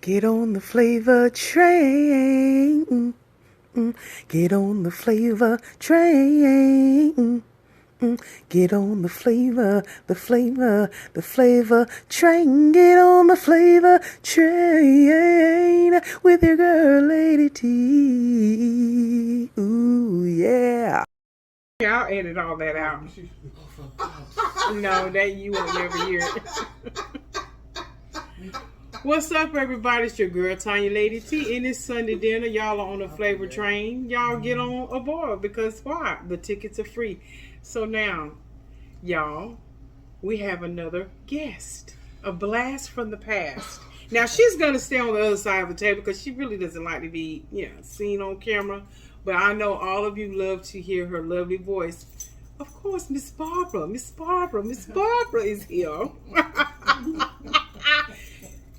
Get on the flavor train. Get on the flavor train. Get on the flavor train. Get on the flavor train with your girl, Lady T. Ooh, yeah. I'll edit all that out. No, that you won't never hear it. What's up, everybody? It's your girl, Tanya Lady T. And it's Sunday dinner. Y'all are on the flavor train. Y'all get on aboard because why? The tickets are free. So now, y'all, we have another guest. A blast from the past. Now, she's going to stay on the other side of the table because she really doesn't like to be, seen on camera. But I know all of you love to hear her lovely voice. Of course, Miss Barbara is here.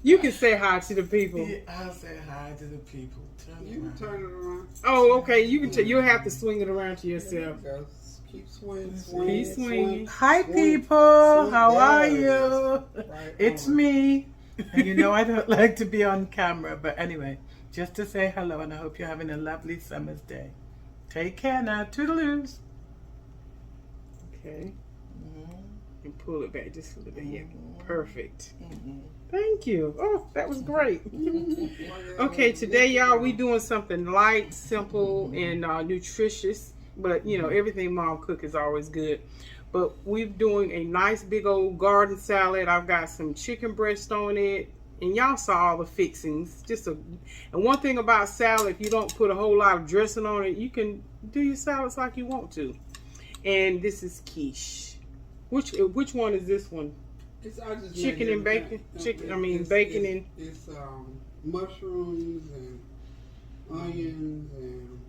You can say hi to the people. Yeah, I'll say hi to the people. You can turn it around. Oh, okay. You can. You'll have to swing it around to yourself. Keep swinging. Keep swinging. Hi, people. How are you? Right It's on. me. And you know I don't like to be on camera, but anyway, just to say hello, and I hope you're having a lovely summer's day. Take care now. Toodaloos. Okay. And pull it back just a little bit. Yeah. Perfect. Thank you. Oh, that was great. Okay, today, y'all, we doing something light, simple, and nutritious. But, everything Mom cook is always good. But we're doing a nice big old garden salad. I've got some chicken breast on it. And y'all saw all the fixings. And one thing about salad, if you don't put a whole lot of dressing on it, you can do your salads like you want to. And this is quiche. Which one is this one? Chicken and bacon? Bacon and... It's mushrooms and onions and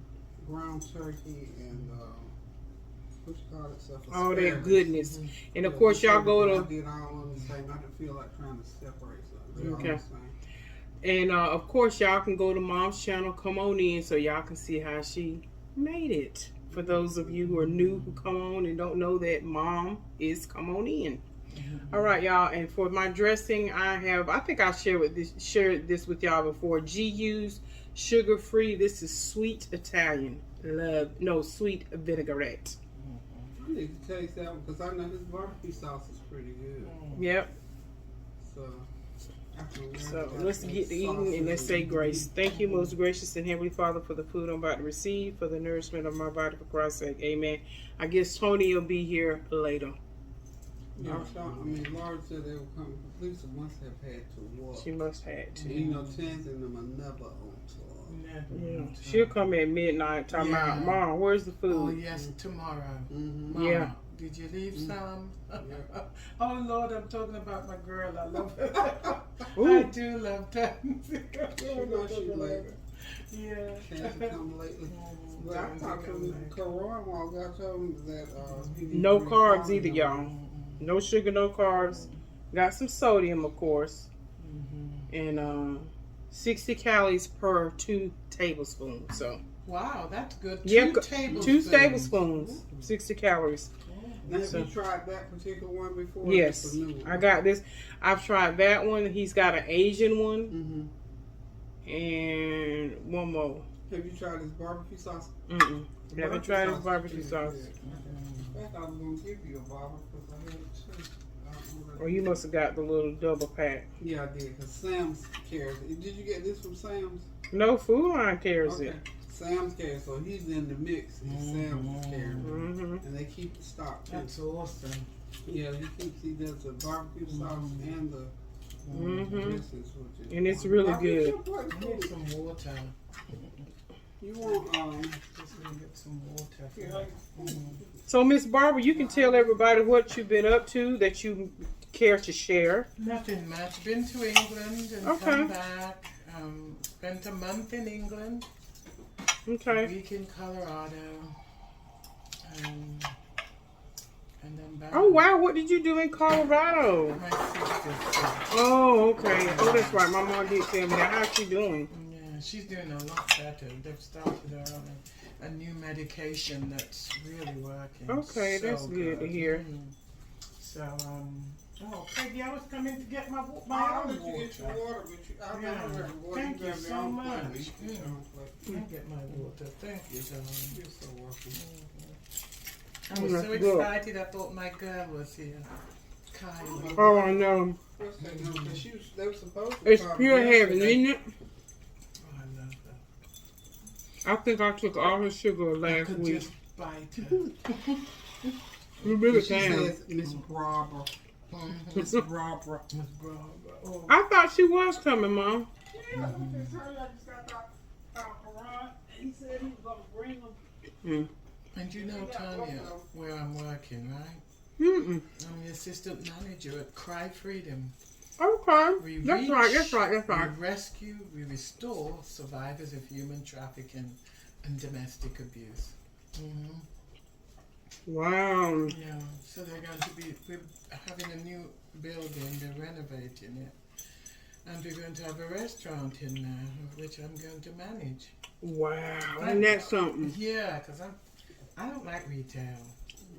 ground turkey and what you call it stuff? All that goodness. And of course y'all go to... I did all of the same. I didn't feel like trying to separate something. They're Okay. all the same. And of course y'all can go to Mom's channel, come on in so y'all can see how she made it. For those of you who are new, who come on and don't know that Mom is come on in. All right, y'all. And for my dressing, I think I shared this with y'all before. GU's sugar-free. This is sweet Italian. Sweet vinaigrette. I need to taste that one because I know this barbecue sauce is pretty good. Yep. So let's get to eating and let's say grace. Thank you, most gracious and heavenly Father, for the food I'm about to receive, for the nourishment of my body, for Christ's sake. Amen. I guess Tony will be here later. Yeah, Laura said they were coming. Lisa must have had to walk. She must have to. Tens and them are never on tour. Yeah. She'll come at midnight talking about, Mom, where's the food? Oh, yes, tomorrow. Mama, Yeah. Did you leave some? Oh, Lord, I'm talking about my girl. I love her. I do love that. Yeah. Can't come lately. But I talked to Karan while ago. I told him that No carbs either, y'all. No sugar, no carbs. Got some sodium, of course. And 60 calories per 2 tablespoons. So. Wow, that's good. Yeah, 2 tablespoons. 2 tablespoons. 60 calories. Now, have you tried that particular one before? Yes, I got this. I've tried that one. He's got an Asian one. And one more. Have you tried his barbecue sauce? Haven't tried his barbecue sauce. In fact, I was going to give you a bottle because I had it too. Or you must have got the little double pack. Yeah, I did. Because Sam's carries it. Did you get this from Sam's? No, Food Line carries it. Sam's carries, so he's in the mix. And Sam's carrying and they keep the stock too. That's awesome. Yeah, he does the barbecue sauce and the dressings, which is And it's really good. I need some water. You want Just gonna get some water. So, Miss Barbara, you can tell everybody what you've been up to that you care to share. Nothing much. Been to England and come back. Spent a month in England. Okay. A week in Colorado. And then back. Oh, wow. What did you do in Colorado? My sister. Oh, okay. Oh, that's right. My mom did tell me that. How's she doing? Yeah, she's doing a lot better. They've started her on a new medication that's really working. Okay, so that's good to hear. So, Oh, Peggy, I was coming to get my I'll own let you water. get your water, but I'll Yeah. never have water. Thank you grab your so own plate. much. You get your own plate. I get my water. Thank you, darling. You're so welcome. I was That's so good. excited. I thought my girl was here. Kylie. Oh, I know. What's that? No, 'cause they were supposed to It's come pure heaven, yesterday. isn't it? Oh, I love her. I think I took all her sugar I last could week. just bite her. You really She can. says, Miss Barbara. Miss Barbara. Miss Barbara. Oh. I thought she was coming, Mom. Yeah, I just heard I just got Haran, and he said he was going to bring them. Mm. And you know, Tanya, where I'm working, right? Mm-mm. I'm the assistant manager at Cry Freedom. Okay. We That's reach, right, that's right, that's right. We rescue, we restore survivors of human trafficking and domestic abuse. Mm-hmm. Wow. Yeah, so they're going to be, we're having a new building, they're renovating it. And we're going to have a restaurant in there, which I'm going to manage. Wow. And that's something. Yeah, because I don't like retail.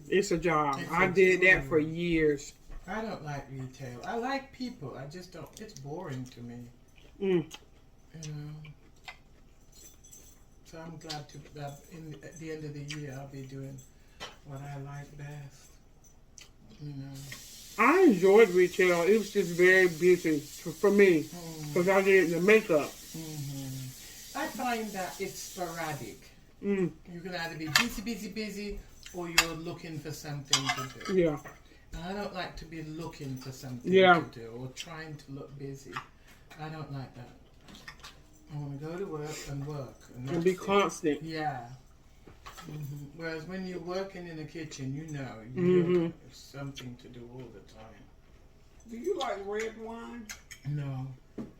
It's a job. It's I a did that job. for years. I don't like retail. I like people. I just don't. It's boring to me. Mm. You know. So I'm glad to. At the end of the year, I'll be doing what I like best. You know. I enjoyed retail. It was just very busy for me because I did the makeup. Mm-hmm. I find that it's sporadic. Mm. You can either be busy, or you're looking for something to do. Yeah. And I don't like to be looking for something Yeah. to do or trying to look busy. I don't like that. I want to go to work. And that's be it. constant. Yeah. Mm-hmm. Whereas when you're working in the kitchen, you know Mm-hmm. have something to do all the time. Do you like red wine? No.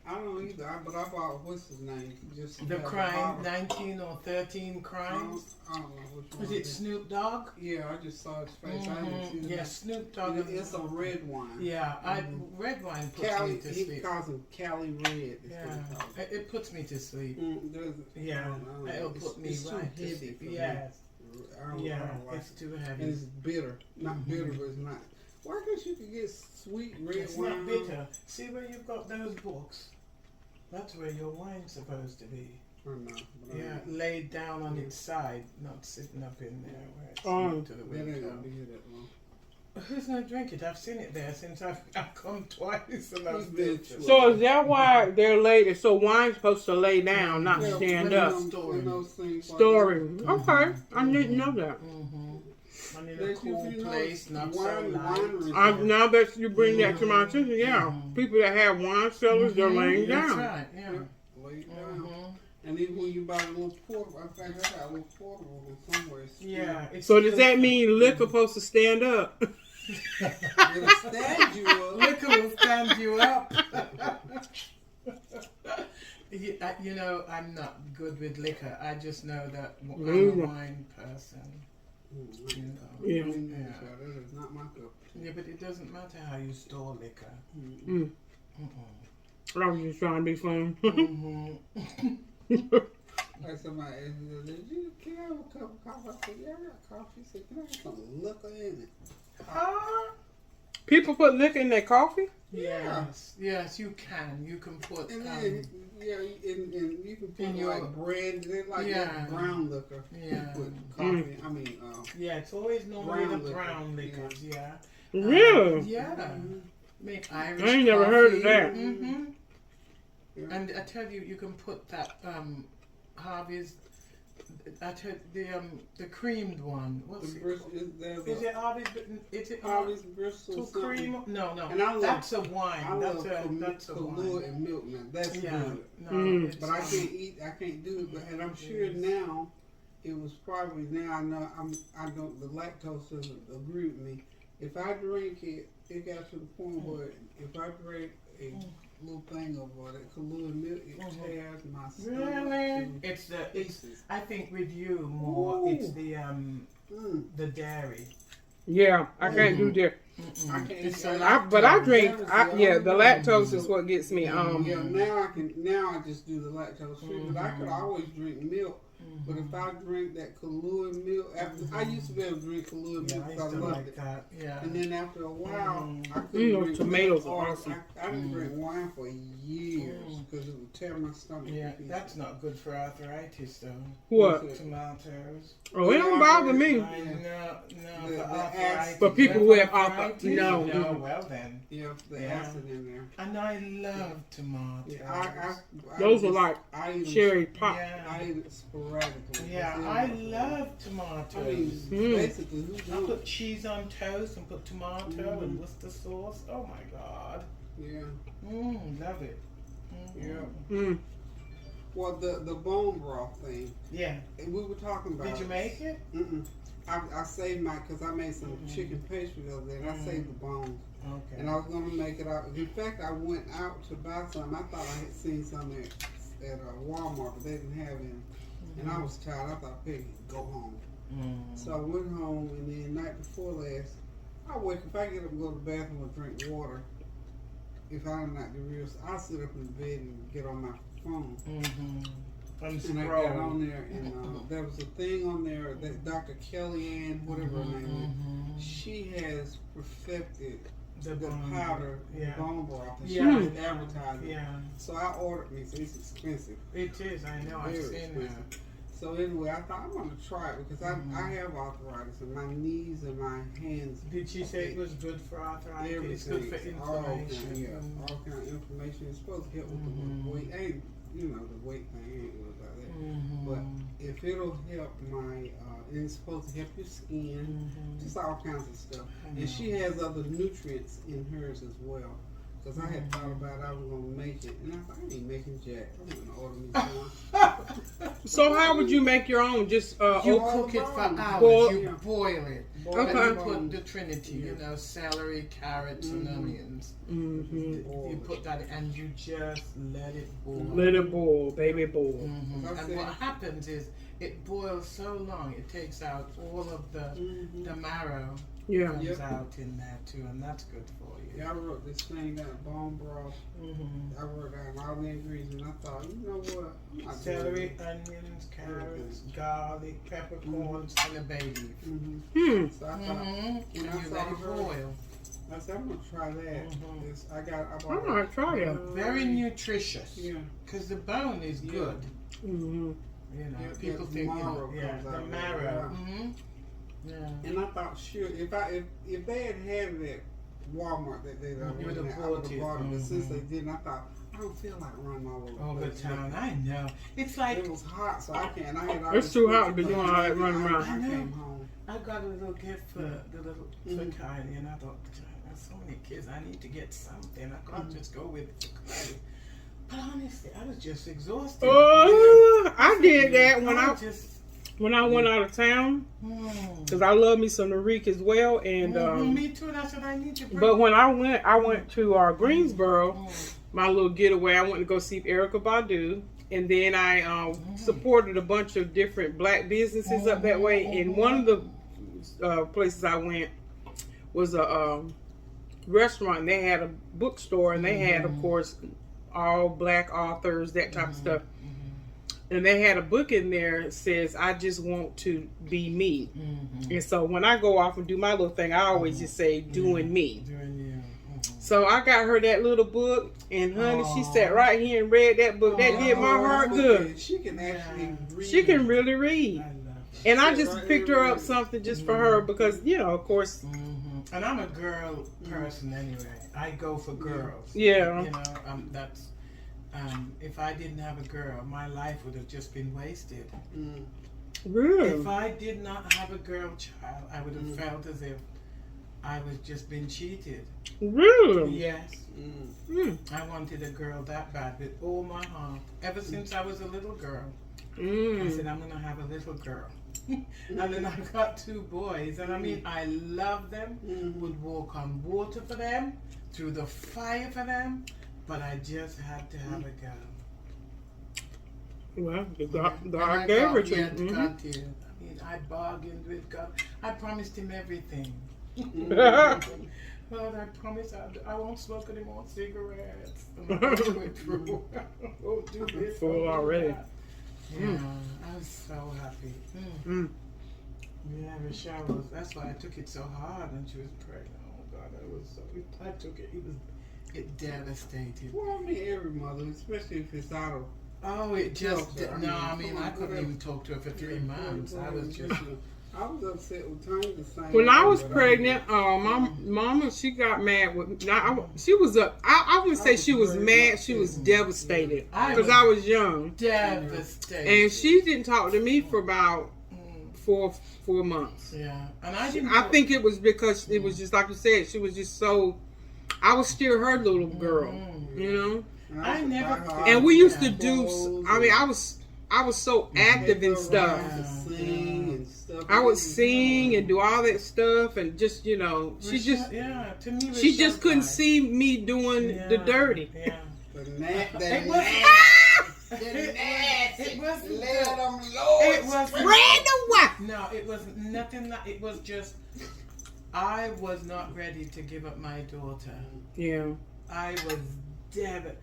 I don't either, but I bought, what's his name? Just The have a crime, bottle. 19 or 13 crimes. I don't know which one. Is it Snoop Dogg? Yeah, I just saw his face. I haven't seen Yeah, it. Snoop Dogg. It's a red wine. Yeah, red wine puts Cali, me to he sleep. calls him Cali Red. Is Yeah, what he calls it. it puts me to sleep. I Yeah, don't know. it'll It's- put me it's too right to heavy sleep. for me. Yes. I don't like It's it. too And heavy. it's bitter. Not bitter, but it's not. Why can't you could get sweet red It's wine? not bitter. See where you've got those books? That's where your wine's supposed to be. I know. But Yeah, laid down on its side, not sitting up in there where it's Oh. near to the That ain't window. gonna be here that long. Who's gonna drink it? I've seen it there since I've come twice and I've Who's been been- So is that why they're laid? So wine's supposed to lay down, not Yeah, stand when up. them- Storing. when those things like Storing. that. Okay. I didn't know that. Mm-hmm. I'm in They a give cool you place, those not so wine- light. wineries. Now that you bring that to my attention, yeah. People that have wine cellars, they're laying That's down. right, yeah. Lay it down. Mhm. And even when you buy a little portable, I think I got a little portable one somewhere. Yeah. It's So does that mean liquor supposed to stand up? It'll stand you up. Liquor will stand you up. You know, I'm not good with liquor. I just know that I'm a wine person. You know. Yeah. That is not my cup. Yeah, but it doesn't matter how you store liquor. Mm. I was just trying to be fun. Like somebody asked me, can I have a cup of coffee? I said, yeah, I got coffee. He said, can I have some liquor in it? People put liquor in their coffee? Yes, you can. You can put. And then, and you can put in your- like bread, they like that brown liquor. Yeah. You put coffee, I mean, Yeah, it's always normally Brown the liquor, brown yeah. liquors. Yeah. Really? Yeah. Make Irish. I ain't never heard of coffee. that. Mm-hmm. yeah. And I tell you, you can put that Harvey's. I tell the creamed one. What's The it? Bristol, Is it Harvey's? Is it Harvey's Bristol to cream? No. And I love, That's a wine. I That's love a Kahlua wine. and milk now. That's Yeah. good. No, it's, But I can't do it. But and I'm sure now, it was probably now I know I don't the lactose doesn't agree with me. If I drink it, it got to the point where if I drink a little thing of that Kahlua milk, it tears my stomach. Really? to It's the. It's. pieces. I think with you more. Ooh. It's the dairy. Yeah, I can't do that. I can't. It's I- a But I lactose. drink, the lactose is what gets me. Yeah, now I just do the lactose free. But I could always drink milk But if I drink that Kahlua milk, after I used to be able to drink Kahlua Yeah, milk I because I used to loved like it. that. Yeah. And then after a while, I couldn't You know, drink tomatoes milk are or- awesome. I didn't drink wine for years because it would tear my stomach. Yeah, to pieces. that's not good for arthritis though. What? Tomatoes. Oh, it don't bother me. I know, no, The for arthritis. acid. For people who have arthritis, no. No, well then. Yeah, the Yeah. acid in there. And I love tomatoes. Yeah, I Those are just- like I eat them- cherry pop. Yeah. I eat it sporadically. Yeah, It's I in my- love I tomatoes. mean, basically, who I don't? put cheese on toast and put tomato and Worcester sauce. Oh my god. Yeah, Love it. yeah. Mm. Well, the bone broth thing, Yeah. we were talking about. Did you make it? Mm-mm. I saved my, because I made some chicken pastry the other day, and I saved the bones. Okay. And I was going to make it out. In fact, I went out to buy some. I thought I had seen some at Walmart, but they didn't have any. And I was tired. I thought, hey, go home. So I went home, and then night before last, if I get up and go to the bathroom and drink water, if I'm not the real, I'll sit up in the bed and get on my phone. And And I got on there, and there was a thing on there that Dr. Kellyanne, whatever her name is, she has perfected the powder, bone broth, and she Yeah. was advertising. Yeah. So I ordered me, so it's expensive. It is, I know, I've Very seen expensive. that. So anyway, I thought I'm gonna try it because I have arthritis in my knees and my hands. Did she say it was good for arthritis? It's good for Everything, all inflammation. all kind of inflammation. It's supposed to help with the weight. Ain't the weight thing ain't good about that. But if it'll help my, and it's supposed to help your skin, just all kinds of stuff. And she has other nutrients in hers as well. Because I had thought about I was going to make it. And I thought, I ain't making jack. I'm going to order me some. So how would you make your own? Just You oat- cook it for hours. Boil- You boil it. Boil And Okay. you put the trinity, you know, celery, carrots, and onions. You put that in and you just let it boil. Let it boil, baby, boil. And what happens is it boils so long, it takes out all of the marrow Yeah. comes out in there too, and that's good for you. Yeah, I wrote this thing down, bone broth. I wrote down all the ingredients, and I thought, you know what? I'm not Celery, doing onions, carrots, garlic, peppercorns, and a bay leaf. it. So I thought, And you let it boil. I said, I'm gonna try that. I I bought might try it. Very nutritious. Yeah. Because the bone is Yeah. good. Mm-hmm. You know, Yeah, people that think, marrow yeah, comes the out of it, marrow. yeah. Yeah. And I thought, sure, if they had it at Walmart, that they You would have I would bought have it. bought it. But since they didn't, I thought, I don't feel like running all over Over place. town, I know. It's like It was hot, so I can't. I had all It's this too food hot to be planned. doing all that running around. I came home. I got a little gift for the little for Kylie, and I thought, there's so many kids, I need to get something. I can't just go with it for Kylie. But honestly, I was just exhausted. Oh, I did that when I just. went out of town because I love me some Norique as well. And Me too. That's what I need to bring. but when I went to Greensboro, my little getaway. I went to go see Erykah Badu, and then I supported a bunch of different black businesses up that way. And one of the places I went was a restaurant. And they had a bookstore, and they had, of course, all black authors, that type of stuff. And they had a book in there that says, I just want to be me. And so when I go off and do my little thing, I always just say, doing me. So I got her that little book, and honey, she sat right here and read that book. That did my heart good. She can actually read. She can really read. I love it. And I just picked her up something just for her because, of course. And I'm a girl person anyway. I go for girls. Yeah. You know, that's. If I didn't have a girl, my life would have just been wasted. Really? If I did not have a girl child, I would have felt as if I was just been cheated. Really? Yes. I wanted a girl that bad with all my heart. Ever since I was a little girl, I said, I'm going to have a little girl. And then I got 2 boys. And I mean, I love them, would walk on water for them, through the fire for them. But I just had to have a girl. Well, And God I gave her thought, to yeah, you. God did. I mean, I bargained with God. I promised him everything. Lord, I promise I won't smoke any more cigarettes. I'm not going through. I won't do this. Full I'll do already. that. Yeah, I was so happy. Yeah, Rochelle was. That's why I took it so hard when she was pregnant. Oh God, I took it. It devastated. Well, I mean, every mother, especially if it's out of. Oh, it just. I mean, I couldn't even talk to her for 3 months. I was just. I was upset with Tony the same. When I was pregnant, my mama, she got mad with. She was up. I wouldn't say she was mad. She was devastated because I was young. Devastated. And she didn't talk to me for about 4 months. Yeah, and I didn't. I think it was because it was just like you said. She was just so. I was still her little girl, you know. I never. And we used to do. I mean, I was so active and stuff. I would sing and do all that stuff, and just she just to me, she just couldn't see me doing the dirty. Yeah. It was random what? No, it was nothing. It was just I was not ready to give up my daughter. Yeah. I was devastated.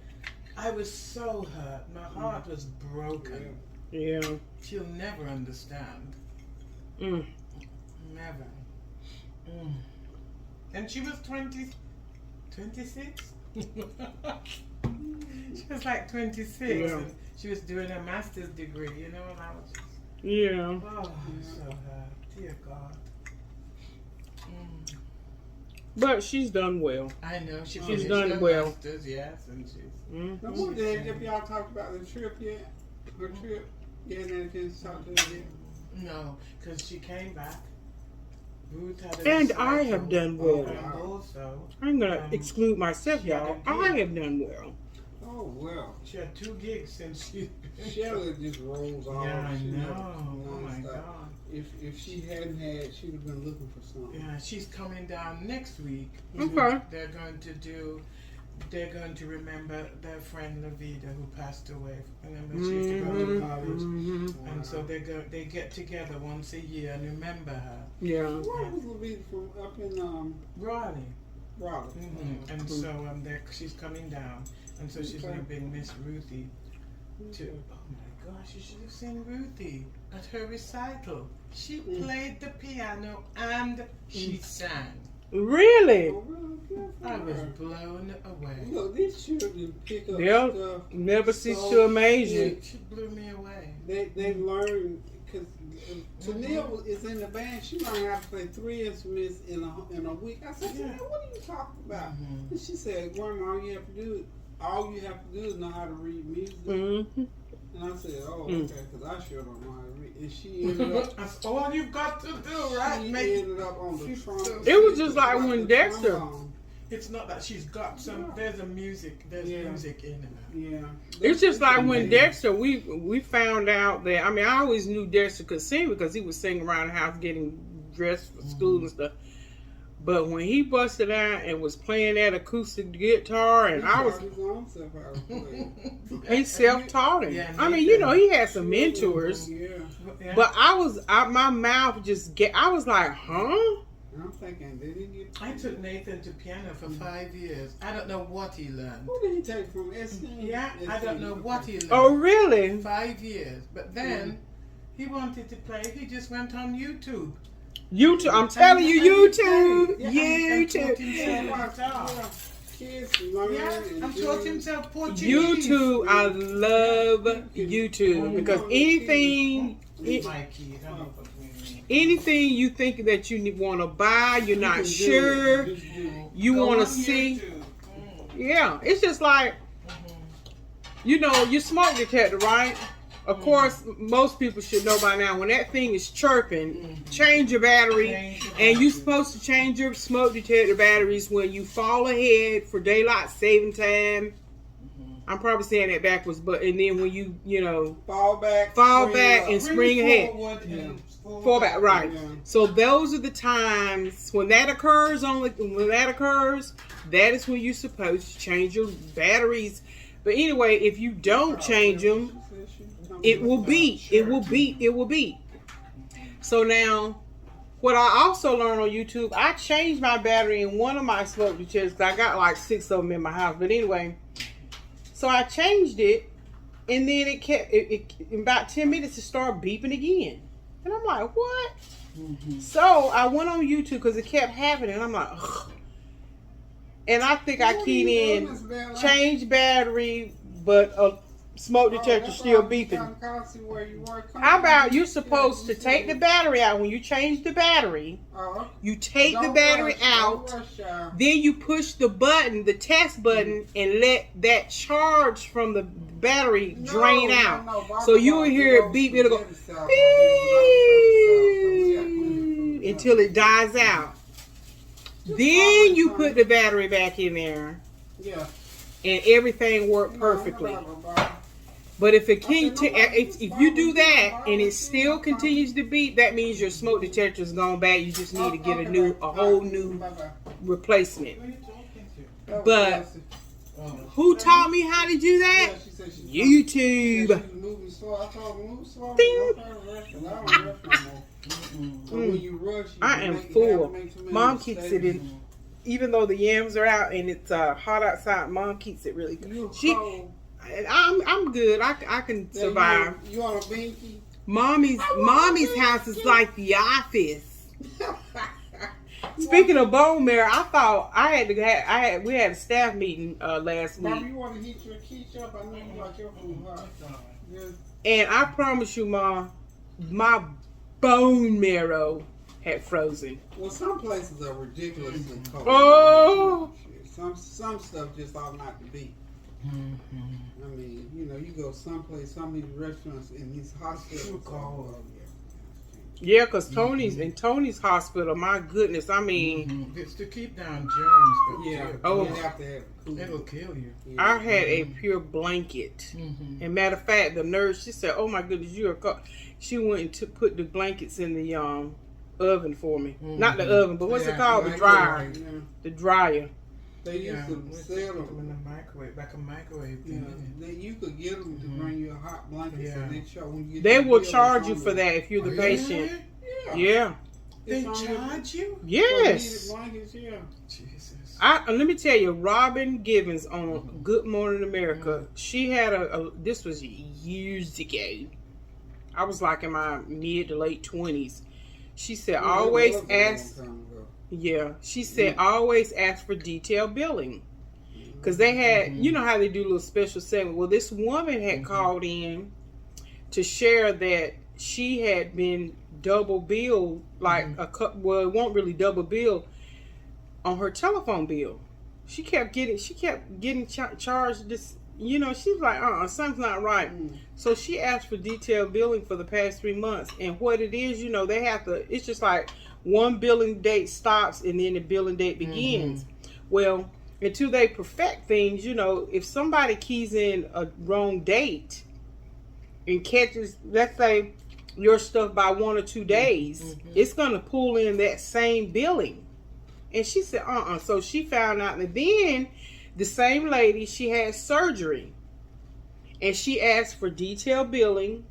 I was so hurt. My heart was broken. Yeah. She'll never understand. Never. And she was 26? She was like 26. Yeah. And she was doing a master's degree, and I was just, Yeah. oh, so hurt. Dear God. But she's done well. I know. She's done well. Masters, yes, and she's... Have y'all talked about the trip yet? Her trip? You hadn't had a chance to talk to her yet? No, because she came back. Ruth had And I have done well. And also, I'm going to exclude myself, y'all. I have done well. Oh, well. She had 2 gigs since she's been... Shelley just rolls off. Yeah, I know. Oh, my God. If she hadn't had, she would have been looking for something. Yeah, she's coming down next week. Okay. They're going to remember their friend Lavida who passed away. Remember, she used to go to college. And so they get together once a year and remember her. Yeah. Where was Lavida from? Up in Raleigh. Raleigh. And so she's coming down. And so she's going to bring Miss Ruthie to... Oh my gosh, you should have seen Ruthie at her recital. She played the piano and she sang. Really? Oh, really? I was blown away. Look, these children pick up Yep. stuff. Never cease to amaze you. She blew me away. They learn, because Tennille is in the band. She learned how to play 3 instruments in a week. I said, Tennille, what are you talking about? And she said, Grandma, all you have to do is know how to read music. And I said, oh, okay, because I sure don't know how to read. And she ended up... That's all you've got to do, right? She ended up on the trumpet. It was just like when Dexter... It's not that she's got some... There's music in her. Yeah. It's just like when Dexter, we found out that... I mean, I always knew Dexter could sing because he was singing around the house getting dressed for school and stuff. But when he busted out and was playing that acoustic guitar, and he self-taught him. Yeah, I mean, he had some mentors. Yeah. But my mouth just I was like, huh? I'm thinking, did he get... I took Nathan to piano for 5 years. I don't know what he learned. Who did he take from SC? Yeah, I don't know what he learned. Oh, really? 5 years. But then he wanted to play. He just went on YouTube. YouTube, I'm telling you, YouTube. YouTube. I'm taught himself Portuguese. YouTube, I love YouTube because anything you think that you want to buy, you're not sure, you want to see. Yeah, it's just like, your smoke detector, right? Of course, most people should know by now, when that thing is chirping, change your battery. And you're supposed to change your smoke detector batteries when you fall ahead for daylight saving time. I'm probably saying that backwards, and then when you, fall back and spring ahead. Fall back, right. Yeah. So those are the times when that occurs, that is when you're supposed to change your batteries. But anyway, if you don't change them, it will beep. So now, what I also learned on YouTube, I changed my battery in one of my smoke detectors. I got like 6 of them in my house. But anyway, so I changed it, And then it kept, in about 10 minutes, it started beeping again. And I'm like, what? Mm-hmm. So I went on YouTube because it kept happening. And I'm like, ugh. And I think I keyed in change battery, but a smoke detector still beeping. How about you're supposed to take the battery out when you change the battery? You take the battery out, then you push the button, the test button, and let that charge from the battery drain out. So you will hear it beep. It'll go beep until it dies out. Then you put the battery back in there. Yeah. And everything worked perfectly. But if if you do that and it still continues to beep, that means your smoke detector is gone bad. You just need to get a whole new replacement. But who taught me how to do that? YouTube. I am full. Mom keeps it in. Even though the yams are out and it's hot outside, Mom keeps it really good. I'm good. I can survive. You on a binky? Mommy's house is like the office. Speaking of bone marrow, I thought we had a staff meeting last week. Mom, you want to heat your quiche up? I know you like your food hot. And I promise you, Mom, my bone marrow had frozen. Well, some places are ridiculously cold. Oh, some stuff just ought not to be. I mean, you go someplace, some of these restaurants in these hospitals cold. Yeah, because Tony's hospital, my goodness, I mean, it's to keep down germs. But yeah. Oh, you have to have cool. It'll kill you. Yeah. I had a pure blanket. And matter of fact, the nurse, she said, "Oh my goodness, you are cold." She went and put the blankets in the oven for me. Not the oven, but what's it called? The dryer. Yeah. The dryer. They used to sell them in the microwave, like a microwave. Yeah, you could get them to bring you a hot blanket. Yeah. So they will charge you for that if you're the patient. Yeah. They charge you? Yes. Blankets, yeah. Jesus. Let me tell you, Robin Givens on Good Morning America, she had this was years ago. I was like in my mid to late 20s. She said, always ask. Yeah, she said always ask for detailed billing, because they had, you know how they do a little special segment. Well, this woman had called in to share that she had been double billed, like well, it won't really double bill on her telephone bill. She kept getting charged this. She's like, something's not right. So she asked for detailed billing for the past 3 months, and what it is, they have to. It's just like one billing date stops and then the billing date begins. Well, until they perfect things, if somebody keys in a wrong date and catches, let's say, your stuff by 1 or 2 days, it's going to pull in that same billing. And she said, So she found out. And then the same lady, she had surgery. And she asked for detailed billing.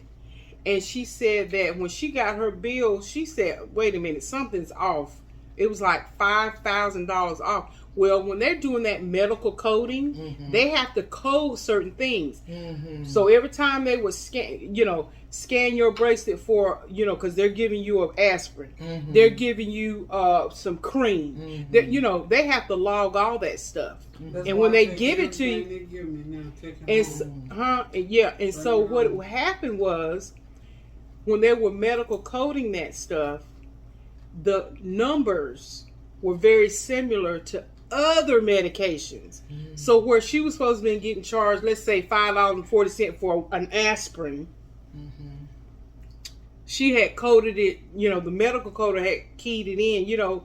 And she said that when she got her bill, she said, wait a minute, something's off. It was like $5,000 off. Well, when they're doing that medical coding, they have to code certain things. So every time they would scan your bracelet for, because they're giving you an aspirin. They're giving you some cream. They have to log all that stuff. And when they give it to you, and so what happened was, when they were medical coding that stuff, the numbers were very similar to other medications. So where she was supposed to be getting charged, let's say $5.40 for an aspirin, she had coded it, the medical coder had keyed it in,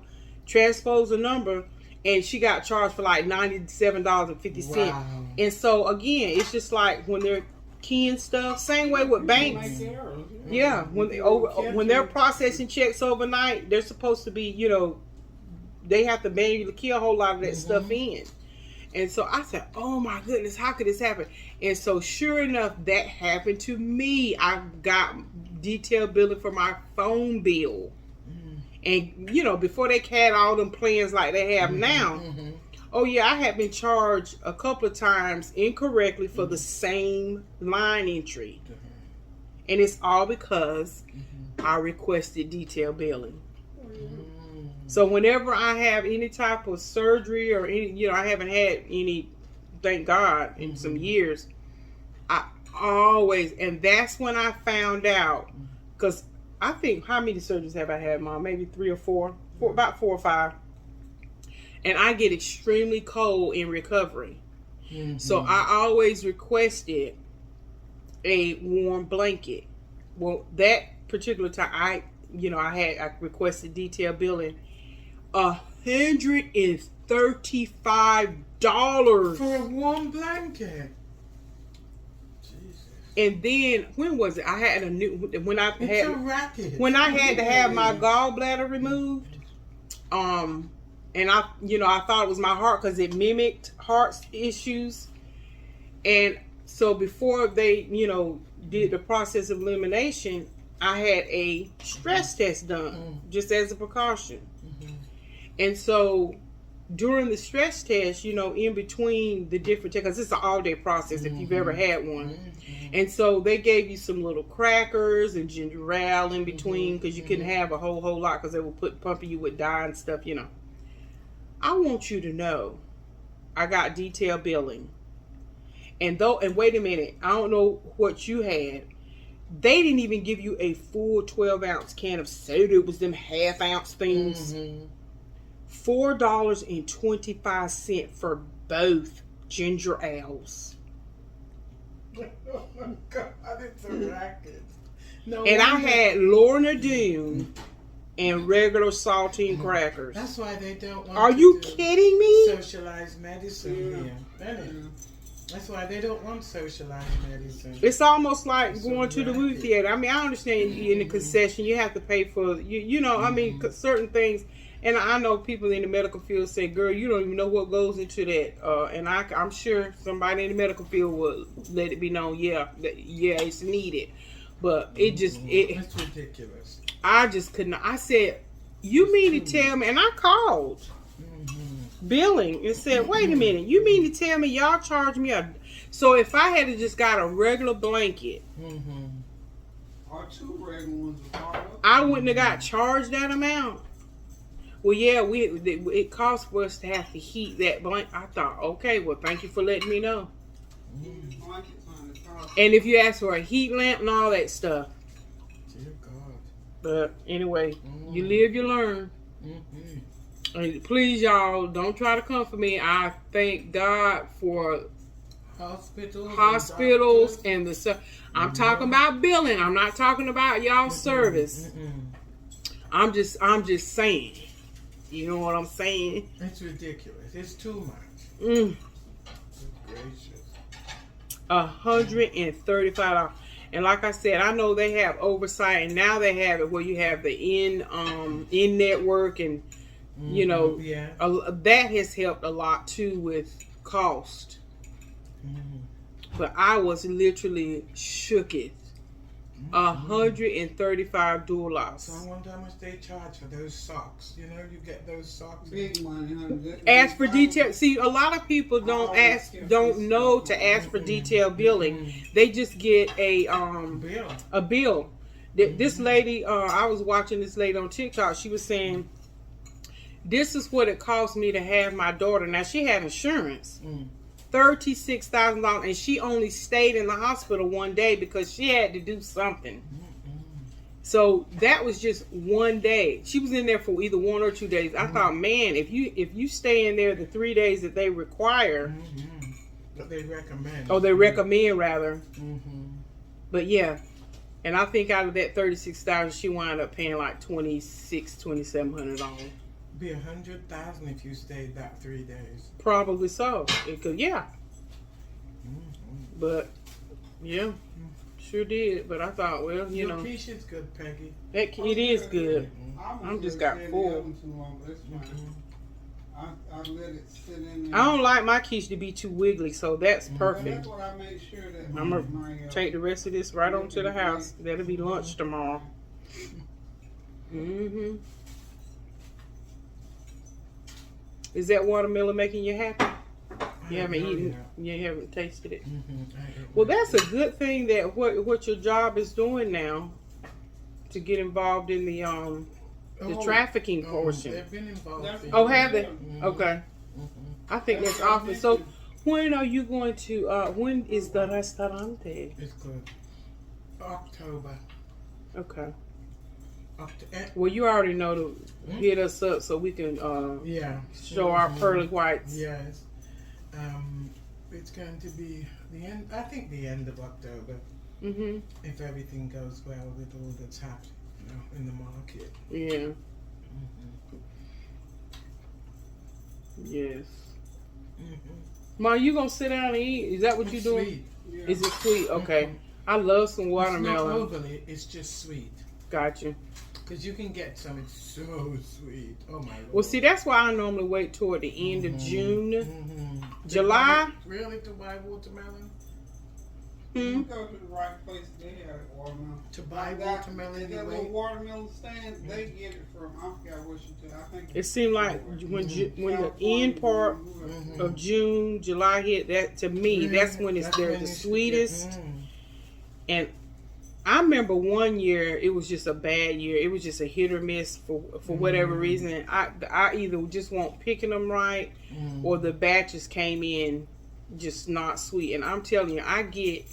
transposed the number, and she got charged for like $97.50. Wow. And so again, it's just like when they're keying stuff, same way with banks. Yeah, when they're processing checks overnight, they're supposed to be, they have to manually key a whole lot of that stuff in. And so I said, oh my goodness, how could this happen? And so sure enough, that happened to me. I got detailed billing for my phone bill. And, before they had all them plans like they have now, Oh yeah, I had been charged a couple of times incorrectly for the same line entry. And it's all because I requested detailed billing. So whenever I have any type of surgery or any, I haven't had any, thank God, in some years, I always, and that's when I found out, because I think, how many surgeries have I had, Mom? Maybe 3 or 4, about 4 or 5. And I get extremely cold in recovery. So I always requested a warm blanket. Well, that particular time, I requested detailed billing. $135 for a warm blanket. Jesus. And then when was it? I had a It's a racket. when I had to have my gallbladder removed. And I thought it was my heart because it mimicked heart issues. And so before they, did the process of elimination, I had a stress test done just as a precaution. And so during the stress test, in between the different tests, because it's an all-day process if you've ever had one. And so they gave you some little crackers and ginger ale in between because you couldn't have a whole lot because they were pumping you with dye and stuff, I want you to know I got detailed billing. And wait a minute, I don't know what you had. They didn't even give you a full 12-ounce can of soda. It was them half-ounce things. $4.25 for both ginger ales. Oh my God, it's a racket. No And I wonder. had Lorna Doone and regular saltine crackers. That's why they don't want Are to you do kidding me? socialized medicine here. That's why they don't want socialized medicine. It's almost like going to the movie theater. I mean, I understand in the concession you have to pay for, certain things. And I know people in the medical field say, girl, you don't even know what goes into that. And I'm sure somebody in the medical field will let it be known, it's needed. But it's ridiculous. I just couldn't. I said, you mean to tell me, and I called billing and said, wait a minute, you mean to tell me y'all charge me so if I had to just got a regular blanket or 2 regular ones, I wouldn't have got charged that amount. Well, yeah, it costs for us to have to heat that blanket. I thought, okay, well, thank you for letting me know. And if you ask for a heat lamp and all that stuff. Dear God. But anyway, you live, you learn. And please, y'all, don't try to come for me. I thank God for hospitals and the stuff. I'm talking about billing. I'm not talking about y'all service. I'm just saying. You know what I'm saying? It's ridiculous. It's too much. Gracious. $135. And like I said, I know they have oversight, and now they have it where you have the in network, and that has helped a lot too with cost. But I was literally shooketh. $135. So I wonder how much they charge for those socks. You get those socks. Big money. Ask for detail. See, a lot of people don't know to ask for detailed billing. They just get a bill. This lady, I was watching this lady on TikTok. She was saying, this is what it cost me to have my daughter. Now, she had insurance. $36,000, and she only stayed in the hospital one day because she had to do something. So that was just one day. She was in there for either 1 or 2 days. I thought, man, if you stay in there the 3 days that they require, that they recommend. They recommend rather. But yeah, and I think out of that $36,000, she wound up paying like $2,700. Be $100,000 if you stayed that 3 days. Probably so. But yeah, sure did. But I thought, well, you know, Quiche is good, Peggy. it is good. I'm just got full. I let it sit in there. I don't like my quiche to be too wiggly, so that's perfect. That's what I make sure that I'm gonna take the rest of this right on to the house. That'll be lunch tomorrow. Is that watermelon making you happy? You I haven't don't know eaten, yet. you haven't tasted it. Mm-hmm. Well, that's a good thing that what your job is doing now to get involved in the trafficking portion. They've been involved. Oh, have they? Mhm. Okay. Mm-hmm. I think that's awesome. So, when are you going to? When is the restaurante? It's good. October. Okay. October. Well, you already know to hit us up so we can Yeah. show our pearly whites. Yes. It's going to be the end. I think the end of October, Mhm. if everything goes well with all that's happening, in the market. Yeah. Mm-hmm. Yes. Mm-hmm. Ma, you gonna sit down and eat? Is that what you're doing? Sweet. Yeah. Is it sweet? Okay. I love some It's not watermelon. overly. It's just sweet. Gotcha. Because you can get some. It's so sweet. Oh my Lord. Well, see, that's why I normally wait toward the end of June, Mm-hmm. July. Really, to buy watermelon? You go to the right place, they have watermelon. To buy That watermelon little anyway? watermelon stand, they get it from, I forgot what she said. I think It seemed like when the end part of June, July hit, that to me, that's when they're the sweetest. And I remember one year it was just a bad year. It was just a hit or miss for whatever reason. I either just won't picking them right, or the batches came in just not sweet. And I'm telling you, I get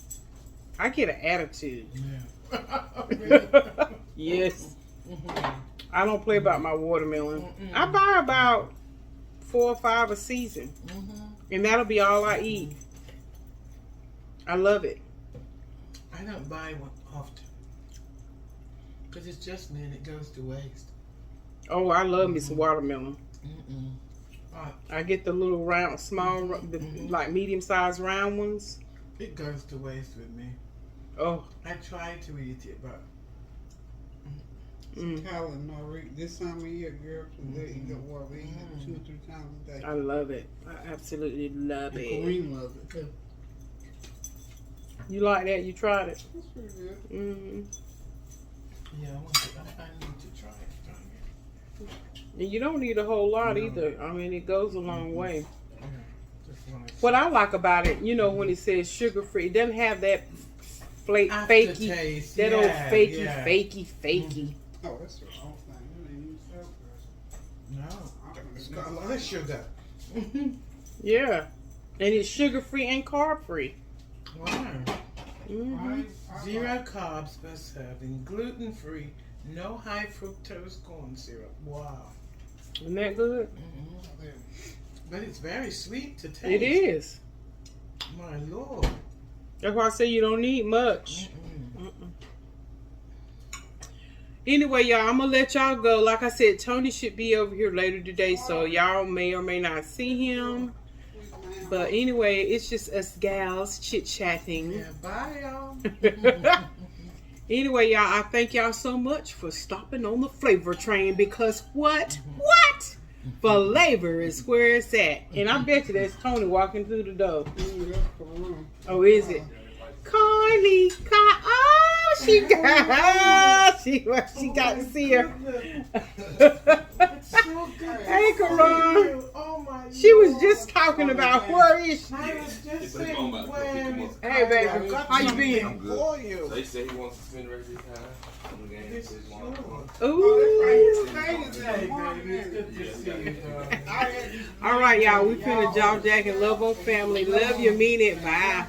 an attitude. Yeah. Yes. I don't play about my watermelon. I buy about 4 or 5 a season, and that'll be all I eat. I love it. I don't buy one often. Because it's just me and it goes to waste. Oh, I love me some watermelon. But I get the little round, small, like medium-sized round ones. it goes to waste with me. Oh, I try to eat it, but Colin, Marie, this time of year, girl, they eat the water. They eat it 2 or 3 times a day. I love it. I absolutely love it. Kareem loves it too. You like that? You tried it? That's pretty good. Mm-hmm. yeah, I need to try it. And you don't need a whole lot either. I mean, it goes a long way. Just wanna see. What I like about it, when it says sugar-free, it doesn't have that fakey, Aftertaste, that yeah, old yeah. fakey. Oh, that's the wrong thing. You didn't even sell first. No, it's got a lot of sugar. Yeah. And it's sugar-free and carb-free. Wow. Mm-hmm. Zero carbs per serving, gluten-free, no high fructose corn syrup. Wow. Isn't that good? But it's very sweet to taste. It is. My Lord. That's why I say you don't need much. Anyway, y'all, I'm going to let y'all go. Like I said, Tony should be over here later today, so y'all may or may not see him. But anyway, it's just us gals chit-chatting. Yeah, bye, y'all. Anyway, y'all, I thank y'all so much for stopping on the flavor train because what? Flavor is where it's at. And I bet you that's Tony walking through the door. Oh, is it? Carly, oh, she got to see her. So good. Hey, Karan. Oh my She was Lord. just talking about where is she? I was just saying, where is Hey, baby, Carly? how you been? I'm For good. you. So he said he wants to spend the rest of his time on the game. This This is one. yours. Ooh. Hey, baby, it's good to see you, darling. All right, y'all, we finna jaw jack and love on family. Love you, mean it. Bye.